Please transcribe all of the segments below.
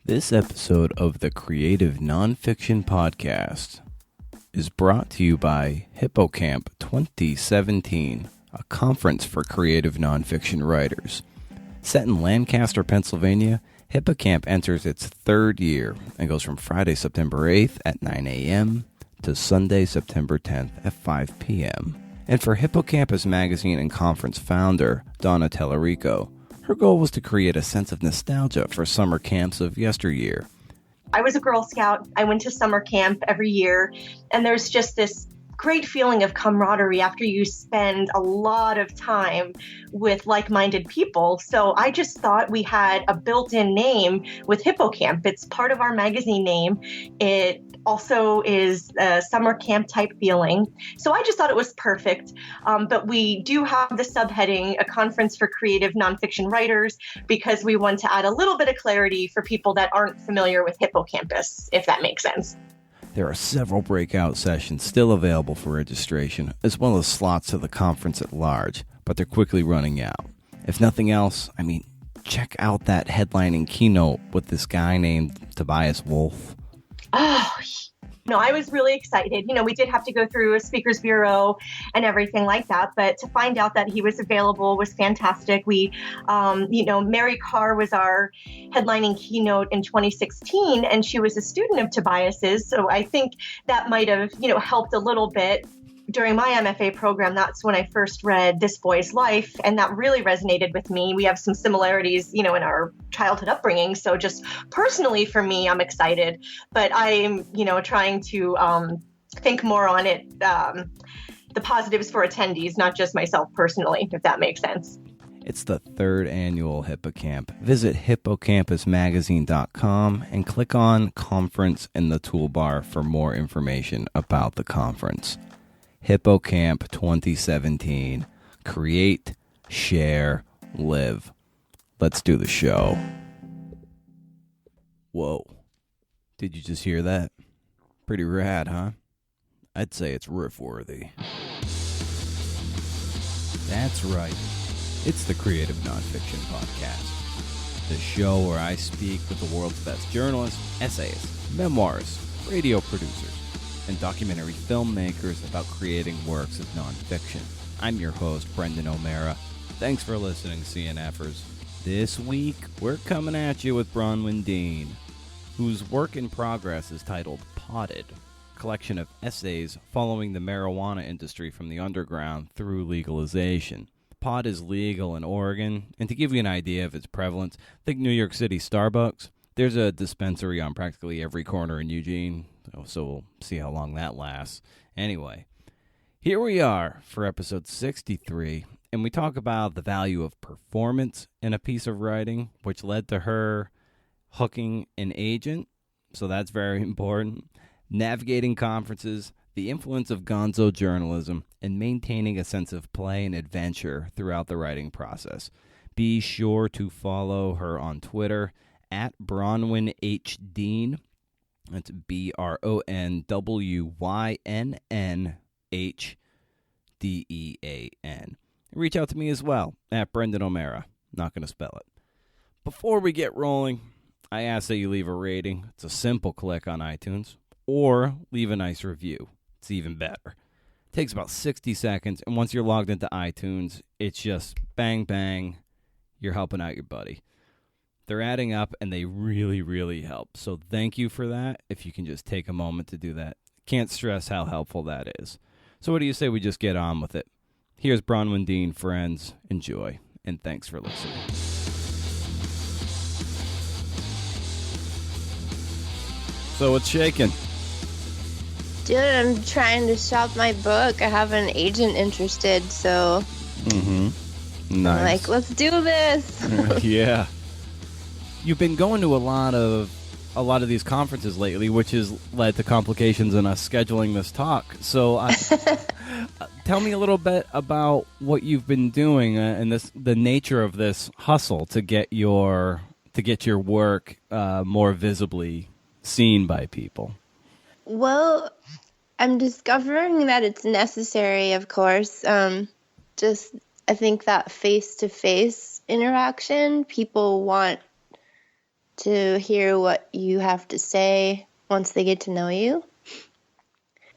This episode of the Creative Nonfiction Podcast is brought to you by Hippocamp 2017, a conference for creative nonfiction writers. Set in Lancaster, Pennsylvania, Hippocamp enters its third year and goes from Friday, September 8th at 9 a.m. to Sunday, September 10th at 5 p.m. And for Hippocampus Magazine and Conference founder, Donna Tellerico, her goal was to create a sense of nostalgia for summer camps of yesteryear. I was a Girl Scout. I went to summer camp every year, and there's just this great feeling of camaraderie after you spend a lot of time with like-minded people. So I just thought we had a built-in name with Hippocamp. It's part of our magazine name. It also is a summer camp type feeling. So I just thought it was perfect. But we do have the subheading, a conference for creative nonfiction writers, because we want to add a little bit of clarity for people that aren't familiar with Hippocampus, if that makes sense. There are several breakout sessions still available for registration, as well as slots to the conference at large, but they're quickly running out. If nothing else, check out that headlining keynote with this guy named Tobias Wolff. Oh, no, I was really excited. We did have to go through a speakers bureau and everything like that, but to find out that he was available was fantastic. We, Mary Carr was our headlining keynote in 2016, and she was a student of Tobias's. So I think that might have, helped a little bit. During my MFA program, that's when I first read This Boy's Life, and that really resonated with me. We have some similarities, in our childhood upbringing. So just personally for me, I'm excited, but I'm, trying to think more on it, the positives for attendees, not just myself personally, if that makes sense. It's the third annual Hippocamp. Visit hippocampusmagazine.com and click on Conference in the toolbar for more information about the conference. Hippocamp 2017. Create, share, live. Let's do the show. Whoa. Did you just hear that? Pretty rad, huh? I'd say it's riff-worthy. That's right. It's the Creative Nonfiction Podcast. The show where I speak with the world's best journalists, essayists, memoirists, radio producers, and documentary filmmakers about creating works of nonfiction. I'm your host, Brendan O'Mara. Thanks for listening, CNFers. This week, we're coming at you with Bronwynn Dean, whose work in progress is titled Potted, a collection of essays following the marijuana industry from the underground through legalization. Pot is legal in Oregon, and to give you an idea of its prevalence, think New York City Starbucks. There's a dispensary on practically every corner in Eugene, so we'll see how long that lasts. Anyway, here we are for episode 63, and we talk about the value of performance in a piece of writing, which led to her hooking an agent, so that's very important, navigating conferences, the influence of Gonzo journalism, and maintaining a sense of play and adventure throughout the writing process. Be sure to follow her on Twitter at Bronwynn H. Dean. That's BRONWYNNHDEAN. Reach out to me as well at Brendan O'Mara. Not going to spell it. Before we get rolling, I ask that you leave a rating. It's a simple click on iTunes. Or leave a nice review. It's even better. It takes about 60 seconds, and once you're logged into iTunes, it's just bang, bang. You're helping out your buddy. They're adding up, and they really, really help. So thank you for that, if you can just take a moment to do that. Can't stress how helpful that is. So what do you say we just get on with it? Here's Bronwynn Dean, friends. Enjoy, and thanks for listening. So what's shaking? Dude, I'm trying to shop my book. I have an agent interested, so... Nice. I'm like, let's do this! Yeah. You've been going to a lot of these conferences lately, which has led to complications in us scheduling this talk. So, tell me a little bit about what you've been doing and the nature of this hustle to get your work more visibly seen by people. Well, I'm discovering that it's necessary, of course. I think that face-to-face interaction, people want to hear what you have to say once they get to know you.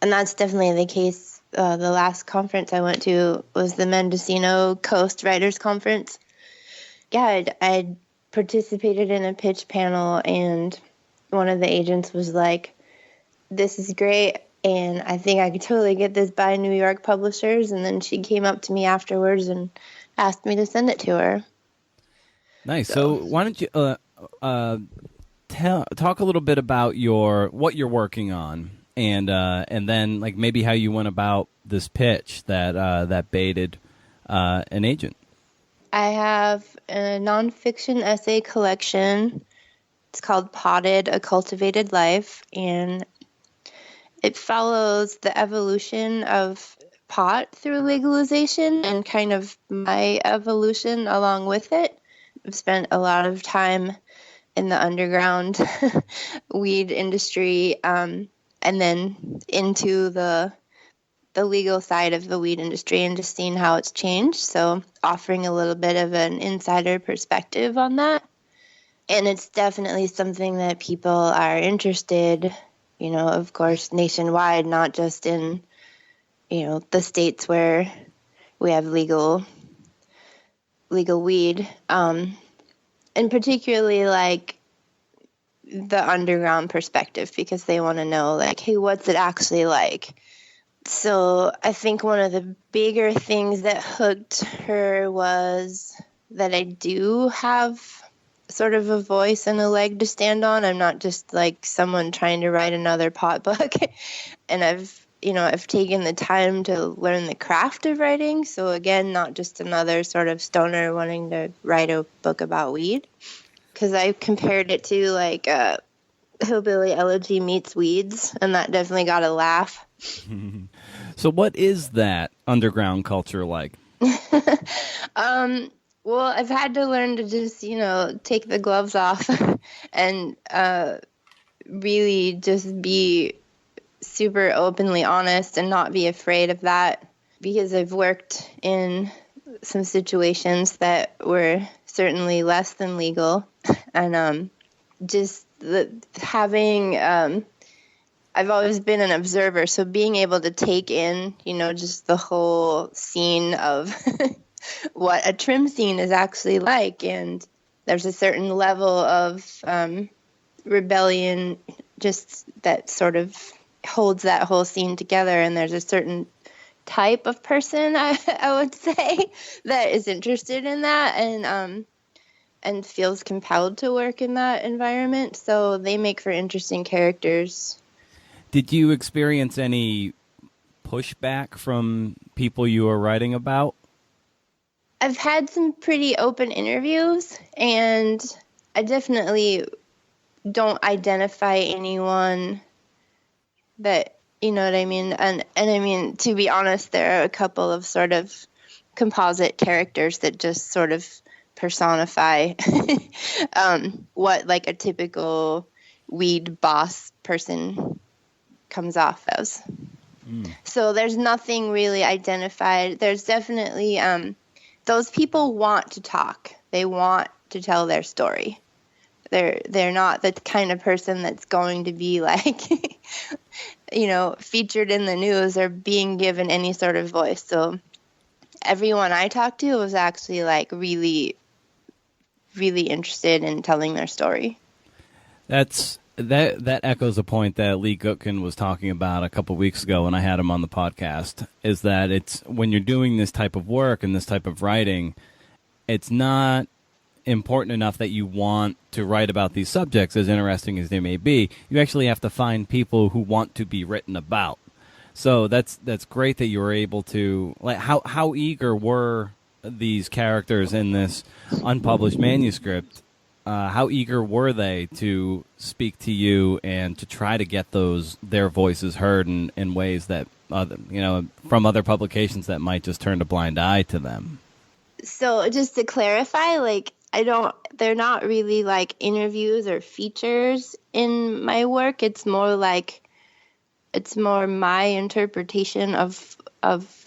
And that's definitely the case. The last conference I went to was the Mendocino Coast Writers Conference. Yeah, I'd participated in a pitch panel, and one of the agents was like, "This is great, and I think I could totally get this by New York publishers." And then she came up to me afterwards and asked me to send it to her. Nice. So why don't you talk a little bit about what you're working on, and then like maybe how you went about this pitch that baited an agent. I have a nonfiction essay collection. It's called Potted, A Cultivated Life, and it follows the evolution of pot through legalization and kind of my evolution along with it. I've spent a lot of time in the underground weed industry, and then into the legal side of the weed industry and just seeing how it's changed. So offering a little bit of an insider perspective on that. And it's definitely something that people are interested, of course, nationwide, not just in, the states where we have legal weed. And particularly like the underground perspective, because they want to know like, hey, what's it actually like? So I think one of the bigger things that hooked her was that I do have sort of a voice and a leg to stand on. I'm not just like someone trying to write another pot book. And I've taken the time to learn the craft of writing. So again, not just another sort of stoner wanting to write a book about weed. Because I compared it to like Hillbilly Elegy meets Weeds, and that definitely got a laugh. So what is that underground culture like? Well, I've had to learn to just, take the gloves off and really just be super openly honest and not be afraid of that, because I've worked in some situations that were certainly less than legal, and just having I've always been an observer, so being able to take in, just the whole scene of what a trim scene is actually like, and there's a certain level of rebellion just that sort of holds that whole scene together, and there's a certain type of person I would say that is interested in that and feels compelled to work in that environment, so they make for interesting characters. Did you experience any pushback from people you were writing about? I've had some pretty open interviews, and I definitely don't identify anyone that, you know what I mean? And I mean, to be honest, there are a couple of sort of composite characters that just sort of personify what like a typical weed boss person comes off as. So there's nothing really identified. There's definitely those people want to talk. They want to tell their story. They're not the kind of person that's going to be like featured in the news or being given any sort of voice. So everyone I talked to was actually like really, really interested in telling their story. That echoes a point that Lee Gutkin was talking about a couple weeks ago when I had him on the podcast, is that it's when you're doing this type of work and this type of writing, it's not important enough that you want to write about these subjects, as interesting as they may be. You actually have to find people who want to be written about. So that's great that you were able to, like, how eager were these characters in this unpublished manuscript? How eager were they to speak to you and to try to get their voices heard in ways that from other publications that might just turn a blind eye to them? So just to clarify, like they're not really like interviews or features in my work. It's more my interpretation of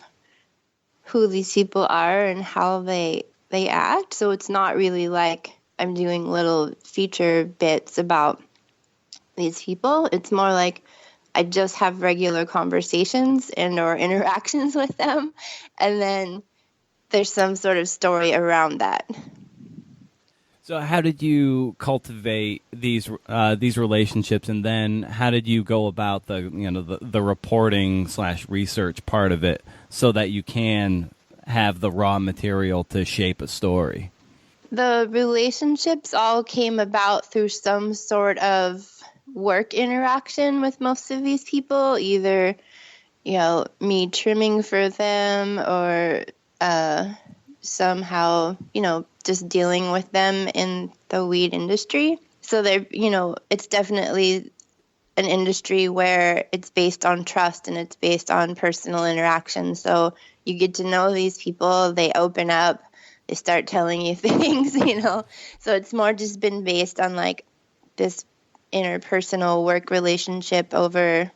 who these people are and how they act. So it's not really like I'm doing little feature bits about these people. It's more like I just have regular conversations and or interactions with them, and then there's some sort of story around that. So how did you cultivate these relationships, and then how did you go about the reporting / research part of it so that you can have the raw material to shape a story? The relationships all came about through some sort of work interaction with most of these people, either me trimming for them or somehow just dealing with them in the weed industry. So it's definitely an industry where it's based on trust and it's based on personal interaction. So you get to know these people, they open up, they start telling you things, So it's more just been based on like this interpersonal work relationship over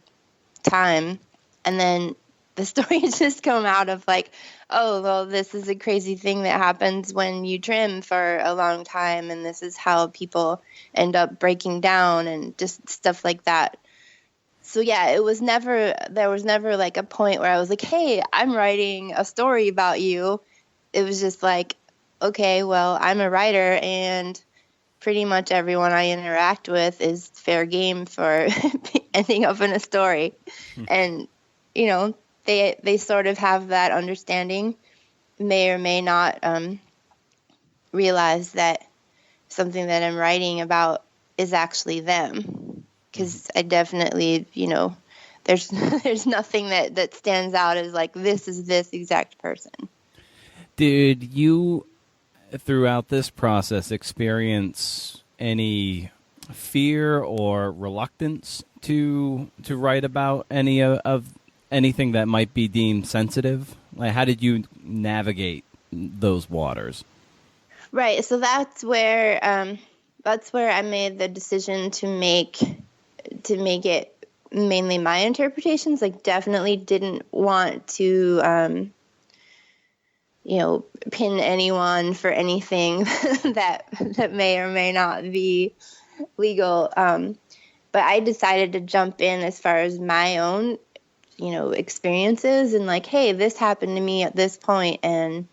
time. And then the stories just come out of like, oh, well, this is a crazy thing that happens when you trim for a long time, and this is how people end up breaking down and just stuff like that. So yeah, there was never like a point where I was like, hey, I'm writing a story about you. It was just like, okay, well, I'm a writer, and pretty much everyone I interact with is fair game for ending up in a story. And, they sort of have that understanding, may or may not realize that something that I'm writing about is actually them. Because I definitely, there's nothing that stands out as like, this is this exact person. Did you, throughout this process, experience any fear or reluctance to write about any of anything that might be deemed sensitive? Like, how did you navigate those waters? Right. So that's where I made the decision to make it mainly my interpretations. Like, definitely didn't want to pin anyone for anything that may or may not be legal. But I decided to jump in as far as my own, experiences, and like, hey, this happened to me at this point, and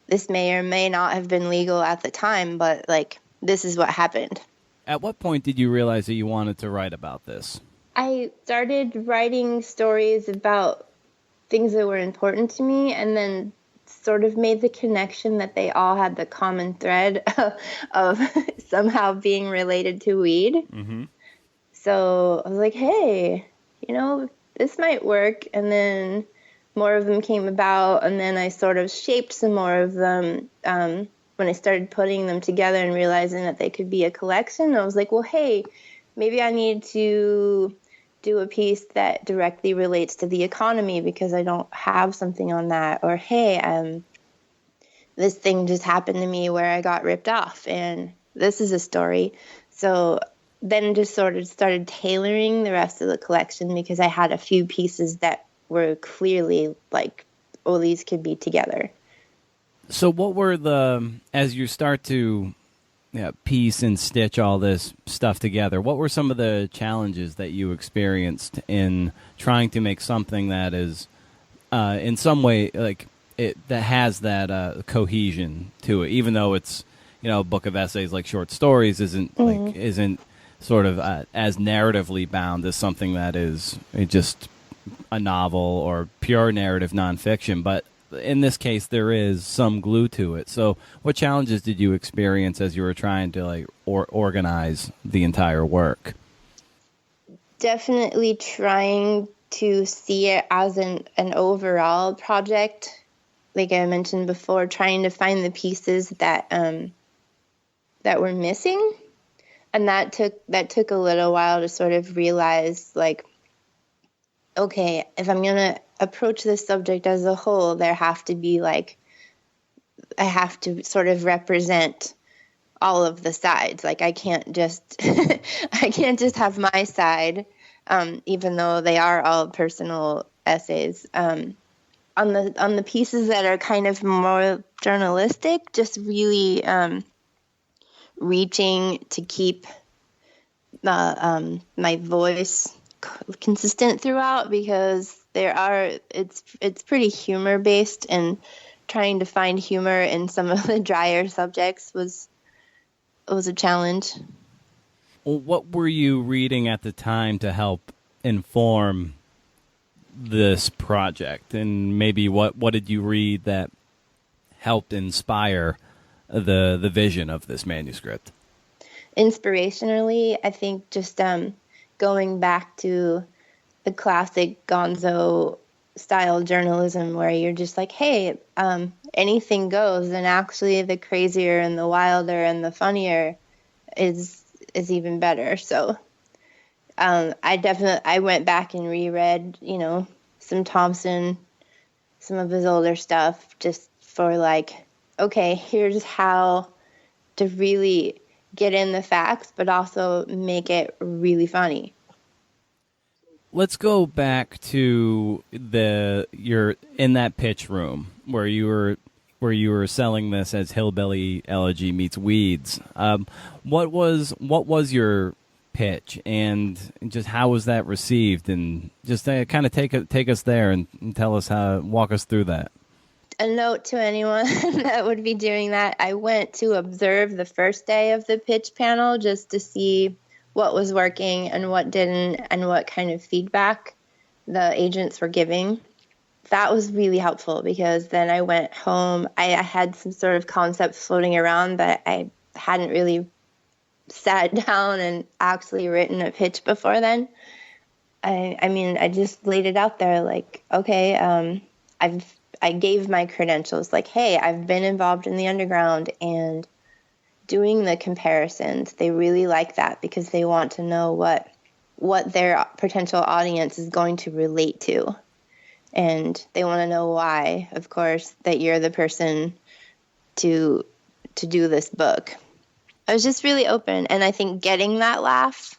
this may or may not have been legal at the time, but like, this is what happened. At what point did you realize that you wanted to write about this? I started writing stories about things that were important to me, and then sort of made the connection that they all had the common thread of somehow being related to weed. Mm-hmm. So I was like, hey, this might work. And then more of them came about, and then I sort of shaped some more of them when I started putting them together and realizing that they could be a collection. I was like, well, hey, maybe I need to do a piece that directly relates to the economy because I don't have something on that. Or, hey, this thing just happened to me where I got ripped off, and this is a story. So then just sort of started tailoring the rest of the collection because I had a few pieces that were clearly like, oh, these could be together. So what were as you start to piece and stitch all this stuff together, what were some of the challenges that you experienced in trying to make something that is in some way like that has that cohesion to it, even though it's a book of essays like short stories isn't sort of as narratively bound as something that is just a novel or pure narrative nonfiction, but in this case there is some glue to it. So what challenges did you experience as you were trying to organize the entire work? Definitely trying to see it as an overall project. Like I mentioned before, trying to find the pieces that were missing. And that took a little while to sort of realize, like, okay, if I'm going to approach this subject as a whole, there have to be I have to sort of represent all of the sides. Like, I can't just have my side, even though they are all personal essays. On the pieces that are kind of more journalistic, just really reaching to keep my voice consistent throughout, because it's pretty humor based, and trying to find humor in some of the drier subjects was a challenge. Well, what were you reading at the time to help inform this project, and maybe what did you read that helped inspire the vision of this manuscript? Inspirationally, I think just going back to the classic Gonzo style journalism, where you're just like, hey, anything goes, and actually the crazier and the wilder and the funnier is even better. So I went back and reread, some Thompson, some of his older stuff, just for like, okay, here's how to really get in the facts, but also make it really funny. Let's go back to you're in that pitch room where you were selling this as Hillbilly Elegy meets Weeds. What was your pitch, and just how was that received? And just kind of take us there and tell us walk us through that. A note to anyone that would be doing that: I went to observe the first day of the pitch panel just to see what was working and what didn't, and what kind of feedback the agents were giving. That was really helpful, because then I went home. I had some sort of concepts floating around, but I hadn't really sat down and actually written a pitch before then. I just laid it out there like, okay, I gave my credentials, like, hey, I've been involved in the underground and doing the comparisons. They really like that because they want to know what their potential audience is going to relate to. And they want to know why, of course, that you're the person to do this book. I was just really open, and I think getting that laugh,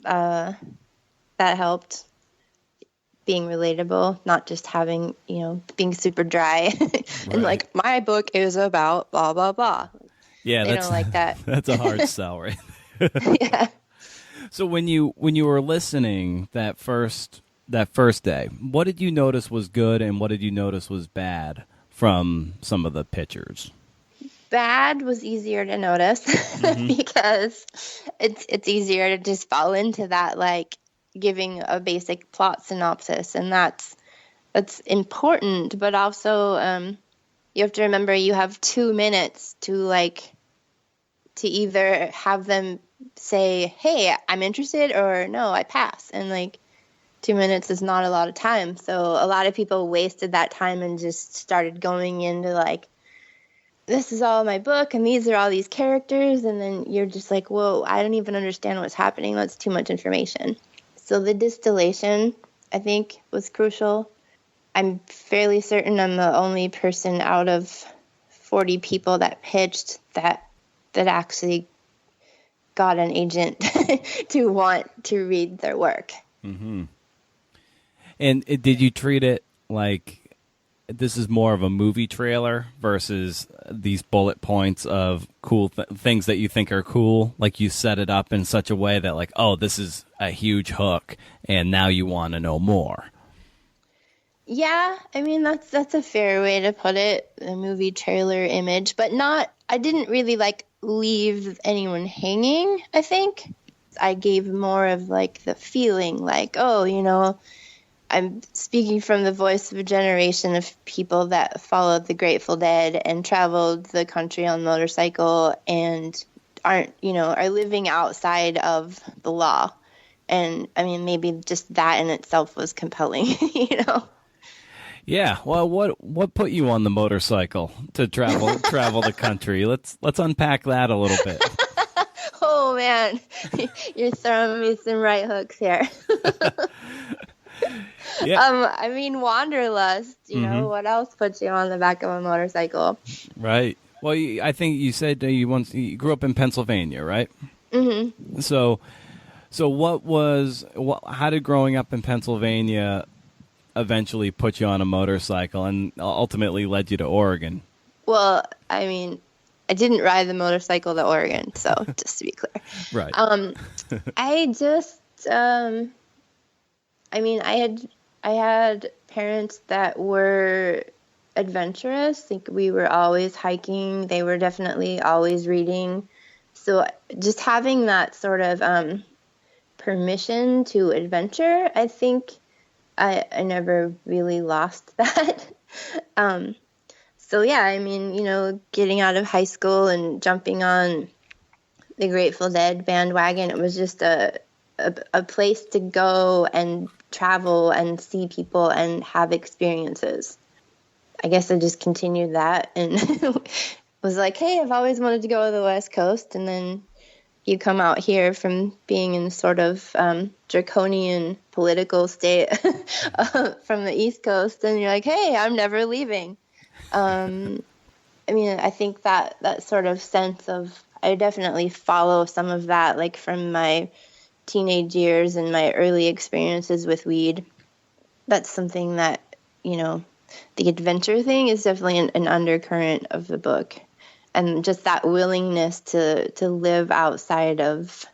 that helped. Being relatable, not just having, being super dry and like, my book is about blah, blah, blah. Yeah, they don't like that. That's a hard sell, right? Yeah. So when you were listening that first day, what did you notice was good and what did you notice was bad from some of the pictures? Bad was easier to notice because it's easier to just fall into that, like, giving a basic plot synopsis, and that's important, but also you have to remember you have 2 minutes to either have them say, hey, I'm interested, or no, I pass. And 2 minutes is not a lot of time. So a lot of people wasted that time and just started going into this is all my book and these are all these characters. And then you're just like, whoa, I don't even understand what's happening. That's too much information. So the distillation, I think, was crucial. I'm fairly certain I'm the only person out of 40 people that pitched that actually got an agent to want to read their work. Mm-hmm. And did you treat it like this is more of a movie trailer versus these bullet points of cool things that you think are cool? Like, you set it up in such a way that oh, this is a huge hook, and now you want to know more. Yeah, I mean, that's a fair way to put it, a movie trailer image, but I didn't really leave anyone hanging, I think. I gave more of the feeling I'm speaking from the voice of a generation of people that followed the Grateful Dead and traveled the country on motorcycle and are living outside of the law. And I mean, maybe just that in itself was compelling, Yeah. Well, what put you on the motorcycle to travel the country? Let's unpack that a little bit. Oh man, you're throwing me some right hooks here. Yeah. I mean, wanderlust, what else puts you on the back of a motorcycle? Right. Well, I think you said you grew up in Pennsylvania, right? Mm-hmm. So how did growing up in Pennsylvania eventually put you on a motorcycle and ultimately led you to Oregon? Well, I mean, I didn't ride the motorcycle to Oregon, so just to be clear. Right. I just, I mean, I had parents that were adventurous. I think we were always hiking. They were definitely always reading. So just having that sort of permission to adventure, I think I never really lost that. So yeah, I mean, you know, getting out of high school and jumping on the Grateful Dead bandwagon, it was just a place to go and travel and see people and have experiences. I guess I just continued that and was like, hey, I've always wanted to go to the West Coast. And then you come out here from being in sort of draconian political state from the East Coast, and you're like, hey, I'm never leaving. I mean, I think that sort of sense of, I definitely follow some of that, like from my teenage years and my early experiences with weed. That's something that, you know, the adventure thing is definitely an undercurrent of the book. And just that willingness to live outside of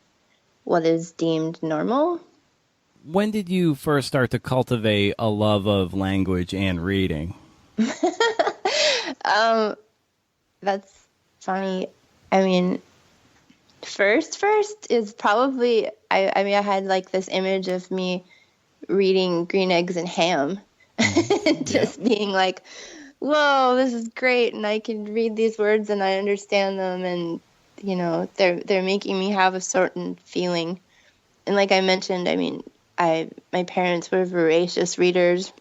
what is deemed normal. When did you first start to cultivate a love of language and reading? That's funny. I mean, first is probably, I mean, I had like this image of me reading Green Eggs and Ham. Just being like, whoa, this is great, and I can read these words and I understand them, and you know, they're making me have a certain feeling. And like I mentioned, I mean, my parents were voracious readers,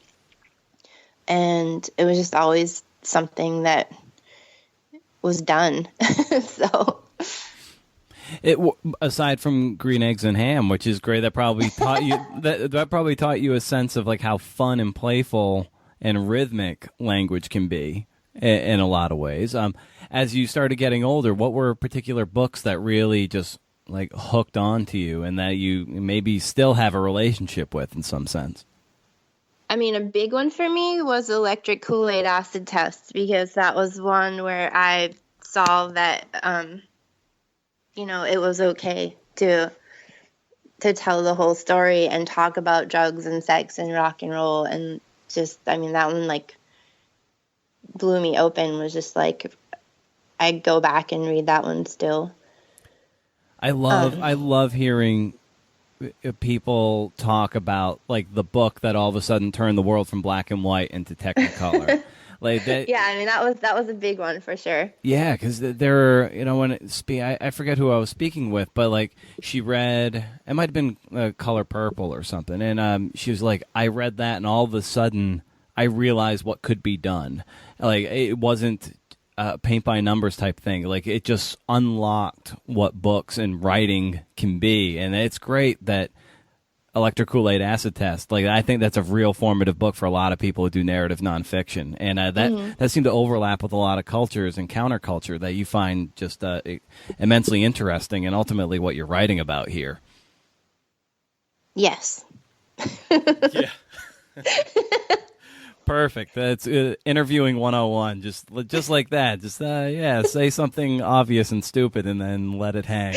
and it was just always something that was done. So aside from Green Eggs and Ham, which is great, that probably taught you that probably taught you a sense of like how fun and playful and rhythmic language can be in a lot of ways. As you started getting older, what were particular books that really just like hooked on to you and that you maybe still have a relationship with in some sense? I mean, a big one for me was Electric Kool-Aid Acid Test, because that was one where I saw that, you know, it was okay to tell the whole story and talk about drugs and sex and rock and roll. And just, I mean, that one like blew me open. Was just like, I'd go back and read that one still. I love hearing people talk about like the book that all of a sudden turned the world from black and white into Technicolor. Like that, yeah, I mean, that was a big one for sure. Yeah, because there are, you know, when I forget who I was speaking with, but like she read, it might have been Color Purple or something, and she was like, I read that, and all of a sudden I realized what could be done. Like it wasn't paint by numbers type thing. Like it just unlocked what books and writing can be, and it's great that Electric Kool-Aid Acid Test. Like I think that's a real formative book for a lot of people who do narrative nonfiction, and that seemed to overlap with a lot of cultures and counterculture that you find just immensely interesting, and ultimately what you're writing about here. Yes. Yeah. Perfect. That's interviewing 101. Just like that. Just say something obvious and stupid, and then let it hang.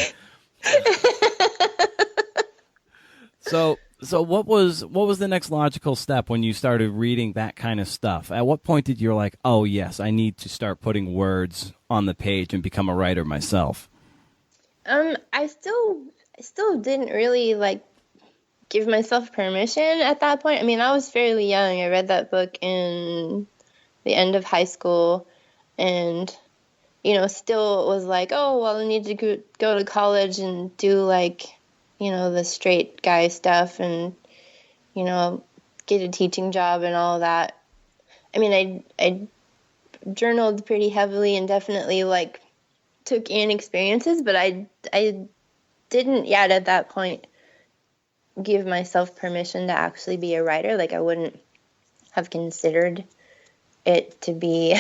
So what was the next logical step when you started reading that kind of stuff? At what point did you like, oh yes, I need to start putting words on the page and become a writer myself? I still didn't really like give myself permission at that point. I mean, I was fairly young. I read that book in the end of high school, and you know, still was like, oh well, I need to go to college and do like, you know, the straight guy stuff and, you know, get a teaching job and all of that. I mean, I journaled pretty heavily and definitely like took in experiences, but I didn't yet at that point give myself permission to actually be a writer. Like I wouldn't have considered it to be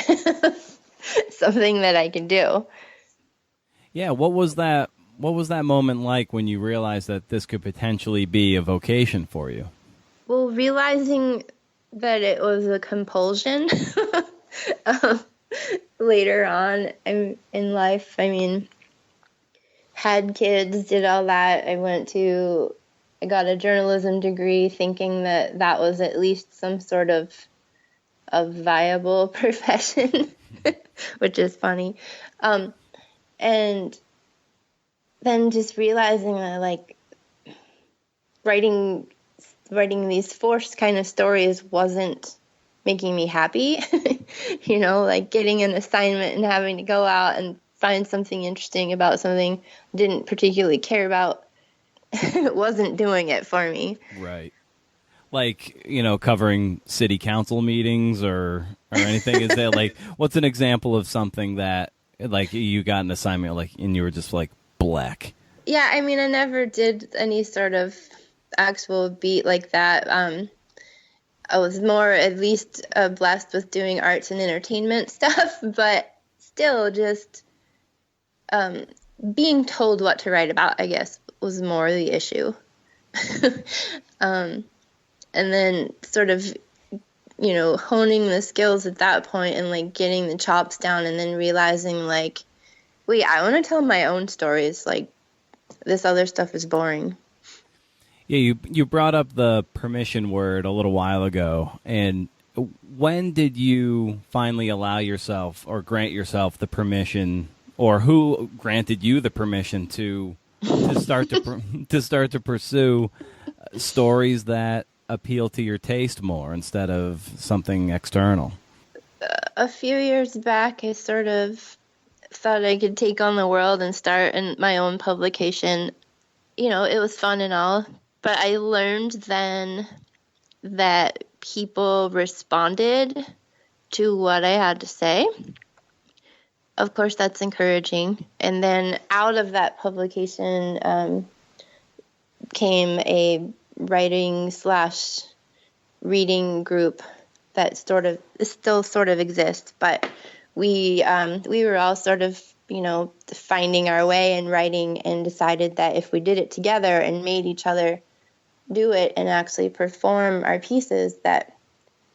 something that I can do. Yeah, what was that moment like when you realized that this could potentially be a vocation for you? Well, realizing that it was a compulsion. later on in life. I mean, had kids, did all that. I got a journalism degree thinking that that was at least some sort of viable profession, which is funny. And then just realizing that, like, writing these forced kind of stories wasn't making me happy. Like getting an assignment and having to go out and find something interesting about something I didn't particularly care about wasn't doing it for me. Right. Like, covering city council meetings or anything. Is there, like, what's an example of something that, like, you got an assignment, like, and you were just like black? Yeah, I mean, I never did any sort of actual beat like that. I was more at least blessed with doing arts and entertainment stuff, but still just being told what to write about, I guess, was more the issue. And then sort of, honing the skills at that point and, like, getting the chops down and then realizing, like, wait, I want to tell my own stories. Like, this other stuff is boring. Yeah, you brought up the permission word a little while ago, and when did you finally allow yourself or grant yourself the permission, or who granted you the permission to start to pursue stories that appeal to your taste more instead of something external? A few years back, I sort of thought I could take on the world and start my own publication. It was fun and all. But I learned then that people responded to what I had to say. Of course, that's encouraging. And then out of that publication came a writing/reading group that still sort of exists. But we were all sort of, finding our way in writing and decided that if we did it together and made each other do it and actually perform our pieces, that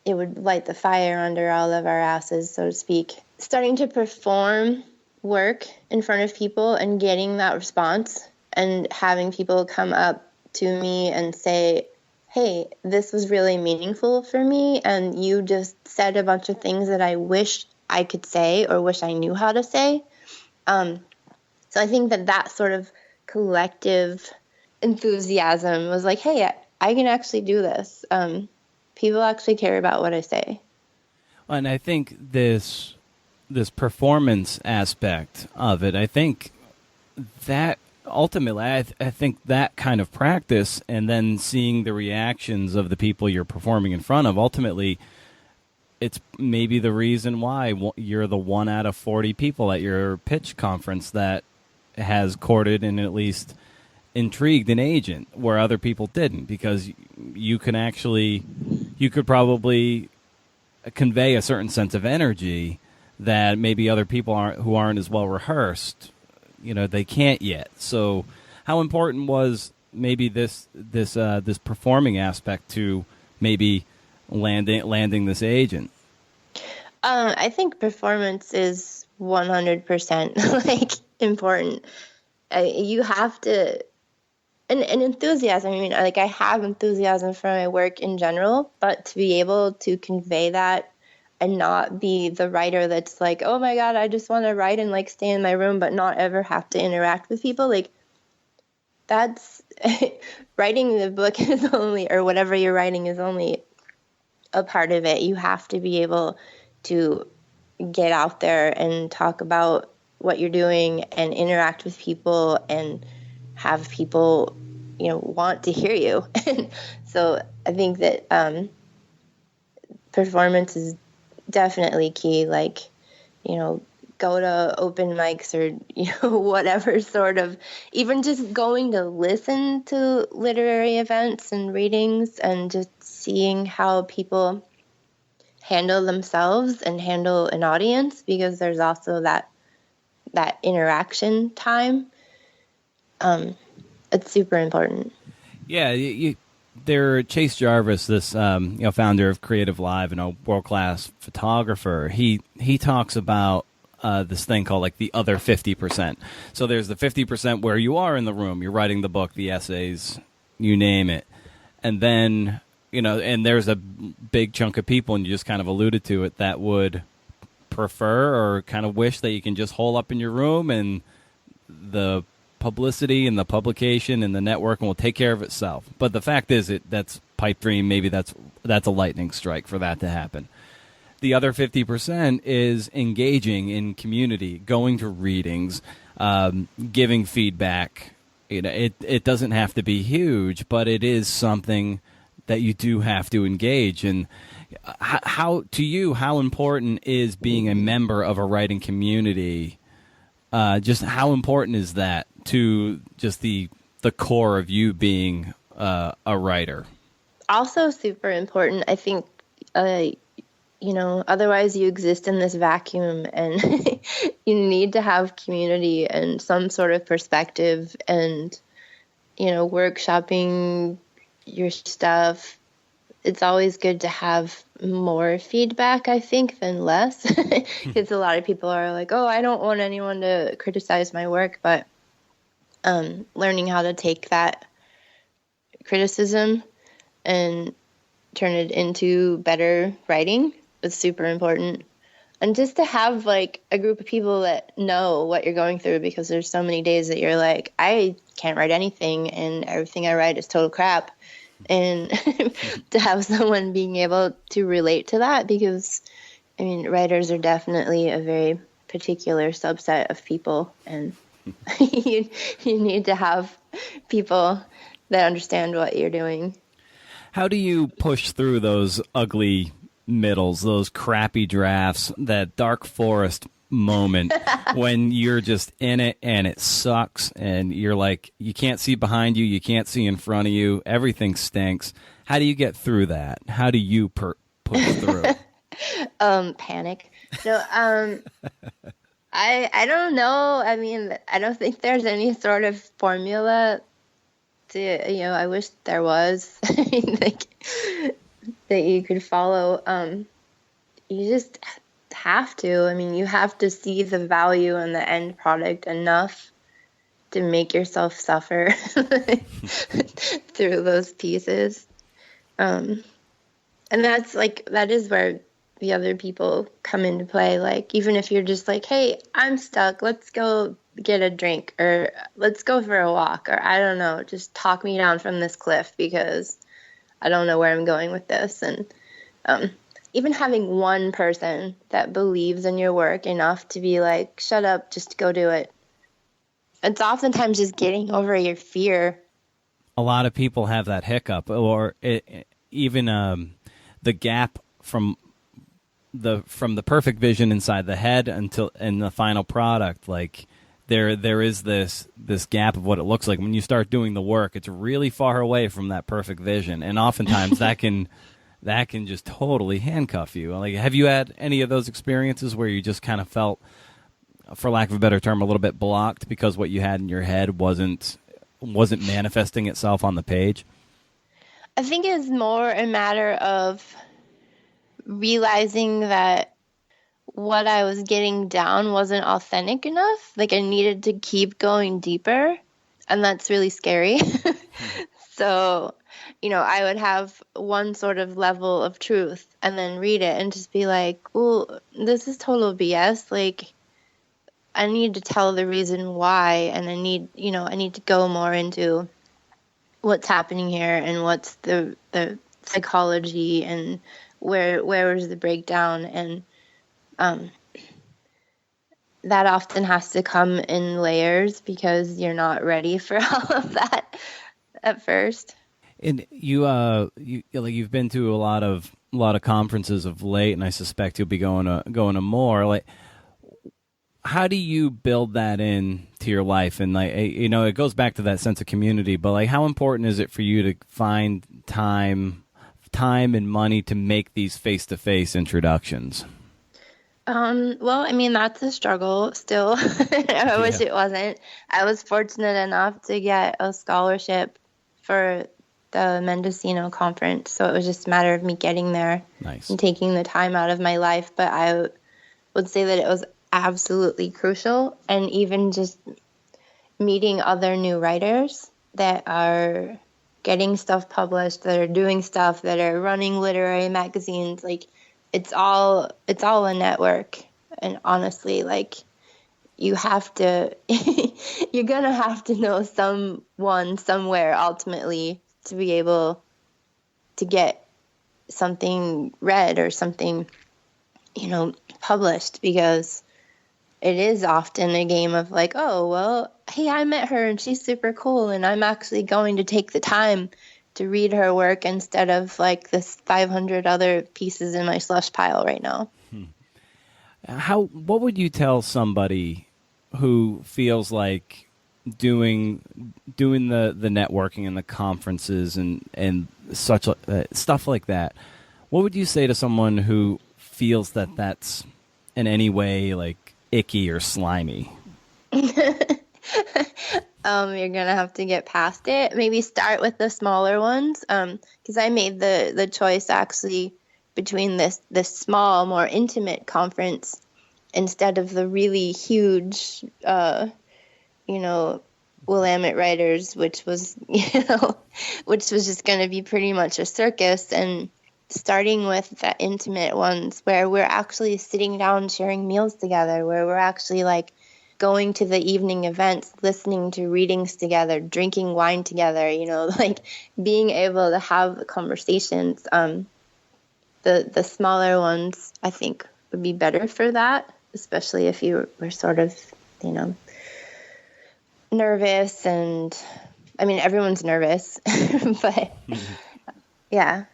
it would light the fire under all of our asses, so to speak. Starting to perform work in front of people and getting that response and having people come up to me and say, hey, this was really meaningful for me, and you just said a bunch of things that I wish I could say or wish I knew how to say. So I think that sort of collective enthusiasm was like, hey, I can actually do this. People actually care about what I say. And I think this performance aspect of it, I think that ultimately, I think that kind of practice and then seeing the reactions of the people you're performing in front of, ultimately, it's maybe the reason why you're the 1 out of 40 people at your pitch conference that has courted and at least intrigued an agent where other people didn't, because you could probably convey a certain sense of energy that maybe other people who aren't as well rehearsed, they can't yet. So how important was maybe this performing aspect to maybe landing this agent? I think performance is 100% like important. You have to, and enthusiasm. I mean, like, I have enthusiasm for my work in general, but to be able to convey that and not be the writer that's like, oh my God, I just want to write and, like, stay in my room, but not ever have to interact with people. Like, that's writing the book is only, or whatever you're writing is only a part of it. You have to be able to get out there and talk about what you're doing and interact with people and have people, want to hear you. So I think that performance is definitely key. Like, go to open mics or, whatever sort of, even just going to listen to literary events and readings and just seeing how people handle themselves and handle an audience, because there's also that interaction time. It's super important. Yeah, Chase Jarvis, this founder of Creative Live and a world-class photographer. He talks about this thing called like the other 50%. So there's the 50% where you are in the room, you're writing the book, the essays, you name it. And then, and there's a big chunk of people, and you just kind of alluded to it, that would prefer or kind of wish that you can just hole up in your room and the publicity and the publication and the networking will take care of itself. But the fact is, that's pipe dream. Maybe that's a lightning strike for that to happen. The other 50% is engaging in community, going to readings, giving feedback. It doesn't have to be huge, but it is something that you do have to engage. And how important is being a member of a writing community? Just how important is that to just the core of you being a writer? Also super important. I think, otherwise you exist in this vacuum, and you need to have community and some sort of perspective, and, workshopping your stuff. It's always good to have more feedback, I think, than less. Because a lot of people are like, oh, I don't want anyone to criticize my work. But learning how to take that criticism and turn it into better writing is super important. And just to have like a group of people that know what you're going through, because there's so many days that you're like, I can't write anything and everything I write is total crap. And to have someone being able to relate to that, because writers are definitely a very particular subset of people, and you need to have people that understand what you're doing. How do you push through those ugly middles, those crappy drafts, that dark forest moment when you're just in it and it sucks and you're like, you can't see behind you, you can't see in front of you, everything stinks? How do you get through that? How do you push through? Panic. No, I don't know. I don't think there's any sort of formula to, I wish there was like that you could follow. You just have to. You have to see the value in the end product enough to make yourself suffer through those pieces. And that is where the other people come into play. Like, even if you're just like, hey, I'm stuck, let's go get a drink, or let's go for a walk, or I don't know, just talk me down from this cliff because I don't know where I'm going with this. And even having one person that believes in your work enough to be like, shut up, just go do it. It's oftentimes just getting over your fear. A lot of people have that hiccup, or even the gap from the perfect vision inside the head until in the final product. Like there is this gap of what it looks like when you start doing the work. It's really far away from that perfect vision, and oftentimes that can just totally handcuff you. Like, have you had any of those experiences where you just kind of felt, for lack of a better term, a little bit blocked because what you had in your head wasn't manifesting itself on the page? I think it's more a matter of realizing that what I was getting down wasn't authentic enough. Like, I needed to keep going deeper, and that's really scary. So, I would have one sort of level of truth and then read it and just be like, well, this is total BS. Like, I need to tell the reason why, and I need to go more into what's happening here and what's the psychology and where is the breakdown. And that often has to come in layers because you're not ready for all of that at first. And you've been to a lot of conferences of late, and I suspect you'll be going to more. Like, how do you build that into your life? And it goes back to that sense of community. But like, how important is it for you to find time and money to make these face-to-face introductions? Well, that's a struggle still. I wish it wasn't. I was fortunate enough to get a scholarship for the Mendocino conference, so it was just a matter of me getting there. Nice. And taking the time out of my life. But I would say that it was absolutely crucial. And even just meeting other new writers that are getting stuff published, that are doing stuff, that are running literary magazines, like it's all a network. And honestly, like you have to you're gonna have to know someone somewhere ultimately to be able to get something read or something, published, because it is often a game of like, oh, well, hey, I met her and she's super cool, and I'm actually going to take the time to read her work instead of like this 500 other pieces in my slush pile right now. What would you tell somebody who feels like doing the networking and the conferences and such stuff like that? What would you say to someone who feels that that's in any way like icky or slimy? You're gonna have to get past it. Maybe start with the smaller ones. Because I made the choice actually between this small, more intimate conference instead of the really huge, Willamette Writers, which was just going to be pretty much a circus, and starting with the intimate ones where we're actually sitting down sharing meals together, where we're actually like going to the evening events, listening to readings together, drinking wine together, like being able to have conversations. The smaller ones, I think, would be better for that, especially if you were sort of, nervous. And I mean, everyone's nervous, but yeah.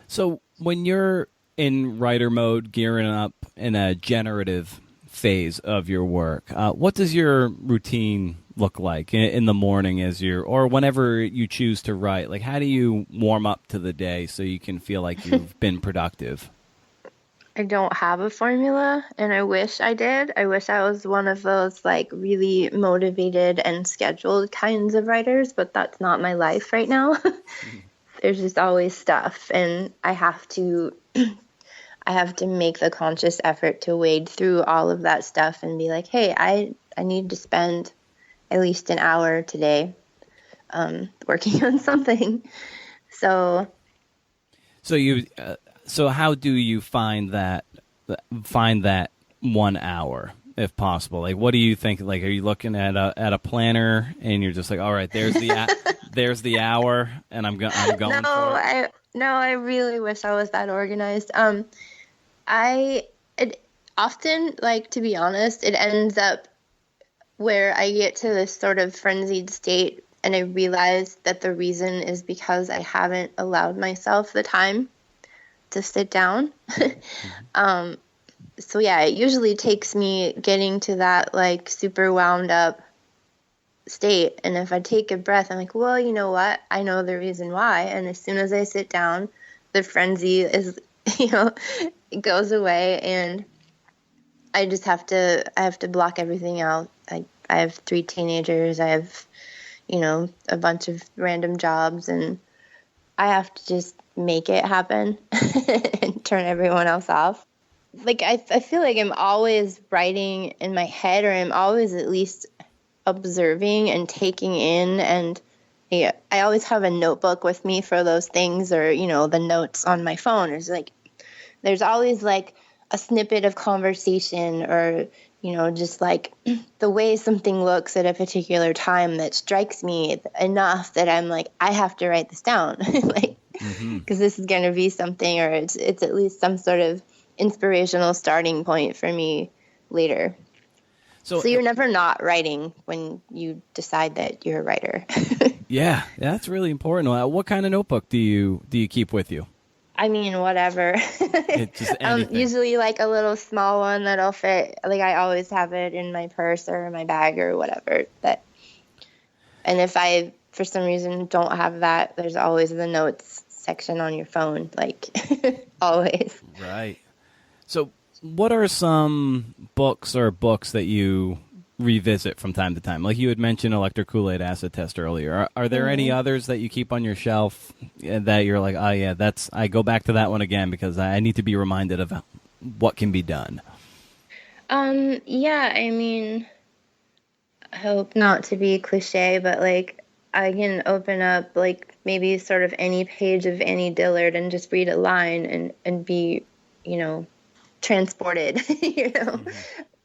So when you're in writer mode, gearing up in a generative phase of your work, what does your routine look like in the morning or whenever you choose to write? Like, how do you warm up to the day so you can feel like you've been productive? I don't have a formula, and I wish I did. I wish I was one of those like really motivated and scheduled kinds of writers, but that's not my life right now. There's just always stuff, and I have to make the conscious effort to wade through all of that stuff and be like, hey, I need to spend at least an hour today working on something. So how do you find that 1 hour, if possible? Like, what do you think? Like, are you looking at a planner and you're just like, all right, there's the hour, and I'm going for it? I really wish I was that organized. It often, like, to be honest, it ends up where I get to this sort of frenzied state, and I realize that the reason is because I haven't allowed myself the time to sit down. So yeah, it usually takes me getting to that like super wound up state, and if I take a breath, I'm like, well, you know what, I know the reason why, and as soon as I sit down, the frenzy is it goes away, and I just have to block everything out. I have 3 teenagers, I have a bunch of random jobs, and I have to just make it happen and turn everyone else off. Like, I feel like I'm always writing in my head, or I'm always at least observing and taking in, and I always have a notebook with me for those things, or, the notes on my phone. There's always like a snippet of conversation, or, just like the way something looks at a particular time that strikes me enough that I'm like, I have to write this down. Like, because this is going to be something, or it's at least some sort of inspirational starting point for me later. So you're never not writing when you decide that you're a writer. Yeah, that's really important. What kind of notebook do you keep with you? I mean, whatever. Just anything. Usually like a little small one that'll fit. Like, I always have it in my purse or my bag or whatever. And if I, for some reason, don't have that, there's always the notes section on your phone, like always. Right. So what are some books that you revisit from time to time? Like you had mentioned Electric Kool-Aid Acid Test earlier. Are there any others that you keep on your shelf that you're like, oh yeah, I go back to that one again because I need to be reminded of what can be done? Yeah, I mean, I hope not to be cliche, but like I can open up like maybe sort of any page of Annie Dillard and just read a line and be, you know, transported, you know,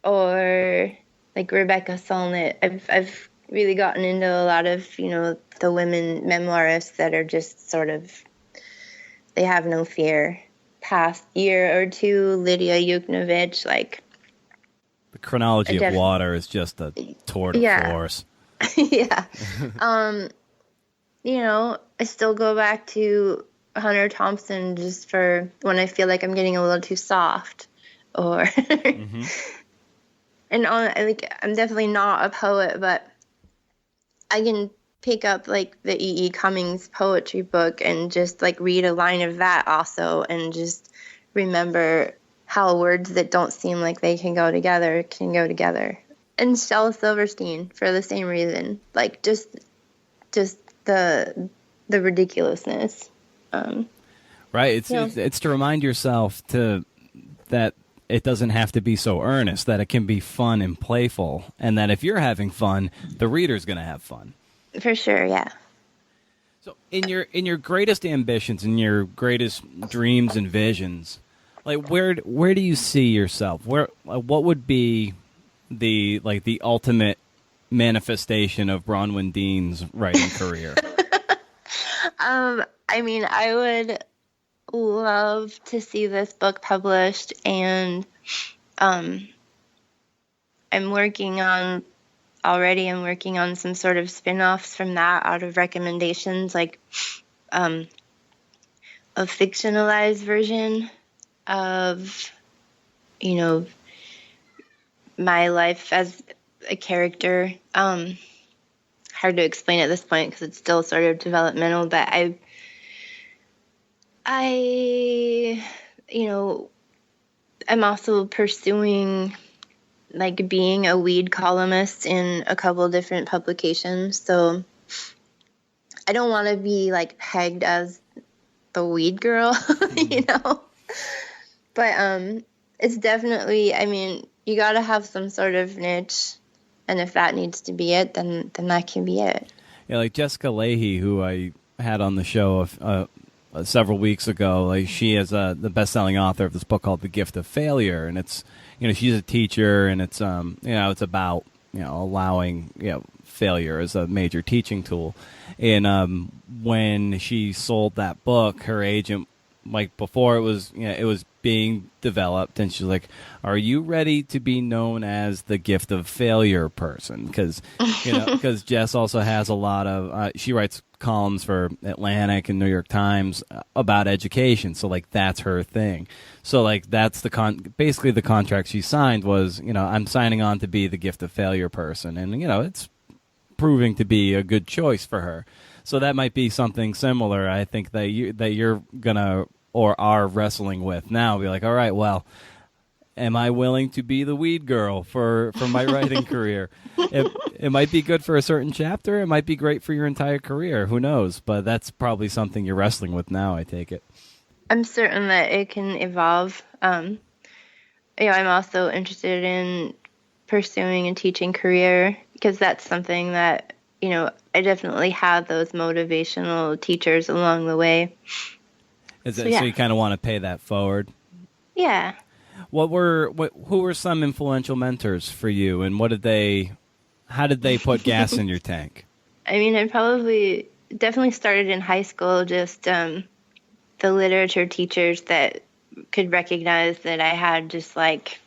or like Rebecca Solnit. I've really gotten into a lot of, you know, the women memoirists that are just sort of, they have no fear. Past year or two, Lydia Yuknovich, like The chronology of water is just a tour de force. Yeah. You know, I still go back to Hunter Thompson just for when I feel like I'm getting a little too soft, or and like I'm definitely not a poet, but I can pick up like the E.E. Cummings poetry book and just like read a line of that also, and just remember how words that don't seem like they can go together can go together. And Shel Silverstein for the same reason, like just the ridiculousness. Right. It's to remind yourself that it doesn't have to be so earnest, that it can be fun and playful, and that if you're having fun, the reader's going to have fun. For sure, yeah. So in your greatest ambitions, in your greatest dreams and visions, like where do you see yourself? What would be the ultimate manifestation of Bronwynn Dean's writing career? I mean, I would love to see this book published, and I'm working on some sort of spin-offs from that out of recommendations, like a fictionalized version of, you know, my life as a character. Hard to explain at this point because it's still sort of developmental, but I, you know, I'm also pursuing like being a weed columnist in a couple different publications. So I don't want to be like pegged as the weed girl, you know, but it's definitely, I mean, you got to have some sort of niche. And if that needs to be it, then that can be it. Yeah, like Jessica Leahy, who I had on the show several weeks ago. Like she is the best-selling author of this book called The Gift of Failure, and it's, you know, she's a teacher, and it's you know, it's about, you know, allowing, you know, failure as a major teaching tool. And when she sold that book, her agent, like before it was, you know, it was being developed, and she's like, "Are you ready to be known as the gift of failure person?" Because, you know, because Jess also has a lot of she writes columns for Atlantic and New York Times about education, so like that's her thing. So like that's basically the contract she signed was, you know, I'm signing on to be the gift of failure person, and you know, it's proving to be a good choice for her. So that might be something similar. I think that you're gonna or are wrestling with now. Be like, all right, well, am I willing to be the weed girl for my writing career? It might be good for a certain chapter. It might be great for your entire career. Who knows? But that's probably something you're wrestling with now, I take it. I'm certain that it can evolve. You know, I'm also interested in pursuing a teaching career because that's something that, you know, I definitely had those motivational teachers along the way. So you kind of want to pay that forward? Yeah. Who were some influential mentors for you, and how did they put gas in your tank? I mean, I definitely started in high school, just the literature teachers that could recognize that I had just like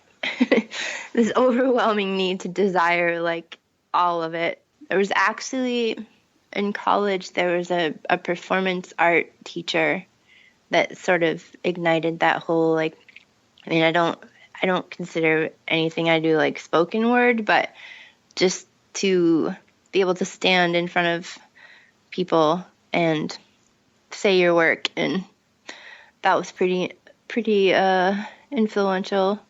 this overwhelming need to desire like all of it. There was actually in college, there was a performance art teacher that sort of ignited that whole, like, I mean, I don't consider anything I do like spoken word, but just to be able to stand in front of people and say your work, and that was pretty influential.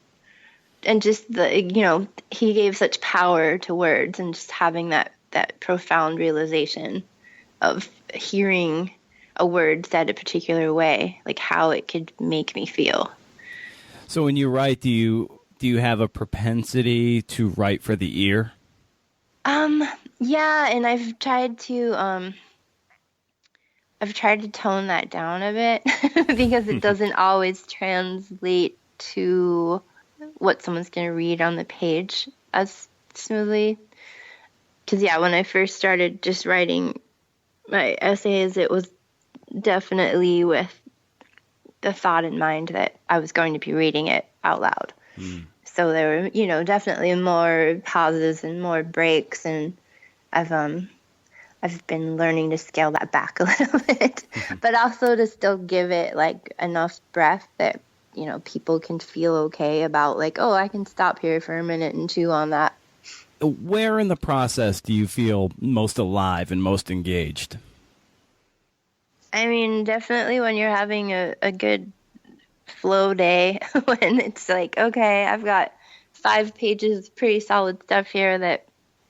And just he gave such power to words, and just having that profound realization of hearing a word said a particular way, like how it could make me feel. So when you write, do you Do you have a propensity to write for the ear? Yeah, and I've tried to tone that down a bit because it doesn't always translate to what someone's going to read on the page as smoothly. Because, yeah, when I first started just writing my essays, it was definitely with the thought in mind that I was going to be reading it out loud. So there were, definitely more pauses and more breaks, and I've been learning to scale that back a little bit, but also to still give it like enough breath that, people can feel okay about like, oh, I can stop here for a minute and chew on that. Where in the process do you feel most alive and most engaged? I mean, definitely when you're having a good flow day, when it's like, okay, I've got 5 pages of pretty solid stuff here that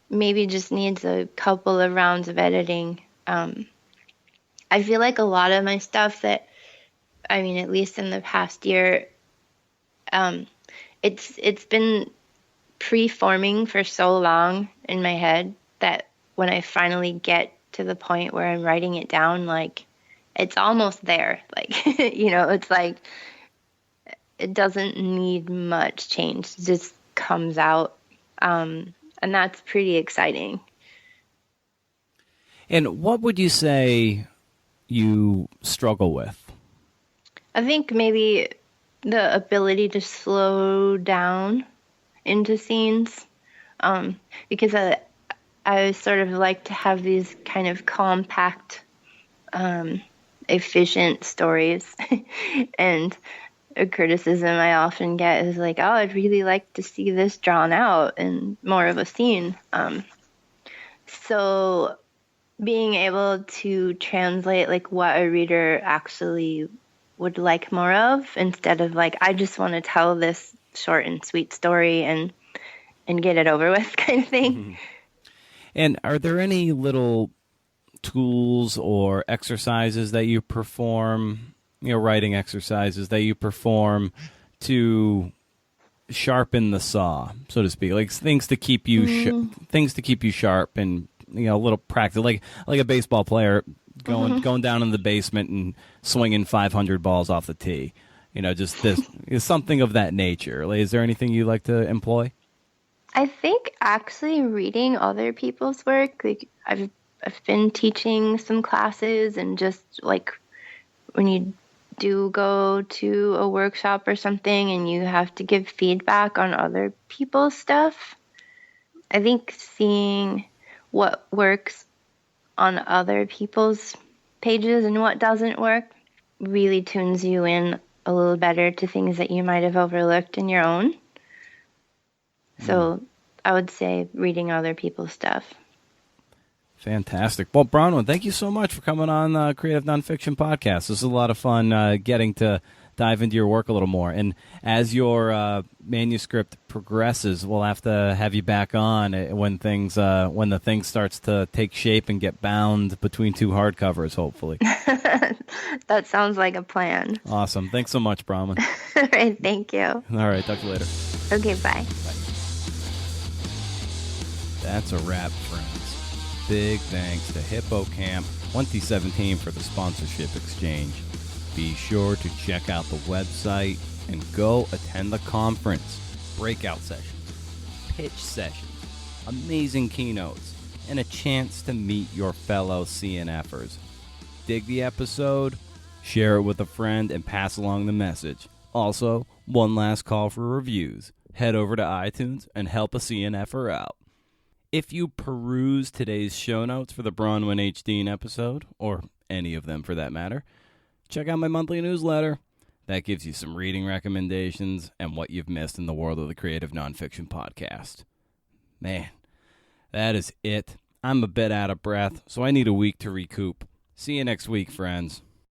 maybe just needs a couple of rounds of editing. I feel like a lot of my stuff that, I mean, at least in the past year, it's been pre-forming for so long in my head that when I finally get to the point where I'm writing it down, like, it's almost there. Like, it's like, it doesn't need much change. It just comes out. And that's pretty exciting. And what would you say you struggle with? I think maybe the ability to slow down into scenes, because I sort of like to have these kind of compact, efficient stories. And a criticism I often get is like, oh, I'd really like to see this drawn out in more of a scene. So being able to translate like what a reader actually would like more of, instead of like, I just want to tell this short and sweet story and get it over with kind of thing. And are there any little tools or exercises that you perform, writing exercises that you perform to sharpen the saw, so to speak, like things to keep you sharp and a little practice, like a baseball player going down in the basement and swinging 500 balls off the tee. Just this is something of that nature. Like, is there anything you like to employ? I think actually reading other people's work, like I've been teaching some classes, and just like when you do go to a workshop or something and you have to give feedback on other people's stuff, I think seeing what works on other people's pages and what doesn't work really tunes you in a little better to things that you might have overlooked in your own. So I would say reading other people's stuff. Fantastic. Well, Bronwynn, thank you so much for coming on Creative Nonfiction Podcast. This is a lot of fun getting to dive into your work a little more. And as your manuscript progresses, we'll have to have you back on when the thing starts to take shape and get bound between 2 hardcovers, hopefully. That sounds like a plan. Awesome. Thanks so much, Bronwynn. All right, thank you. All right, talk to you later. Okay, bye. That's a wrap, friends. Big thanks to HippoCamp 2017 for the sponsorship exchange. Be sure to check out the website and go attend the conference, breakout sessions, pitch sessions, amazing keynotes, and a chance to meet your fellow CNFers. Dig the episode? Share it with a friend and pass along the message. Also, one last call for reviews. Head over to iTunes and help a CNFer out. If you peruse today's show notes for the Bronwynn HD episode, or any of them for that matter, check out my monthly newsletter. That gives you some reading recommendations and what you've missed in the world of the Creative Nonfiction Podcast. Man, that is it. I'm a bit out of breath, so I need a week to recoup. See you next week, friends.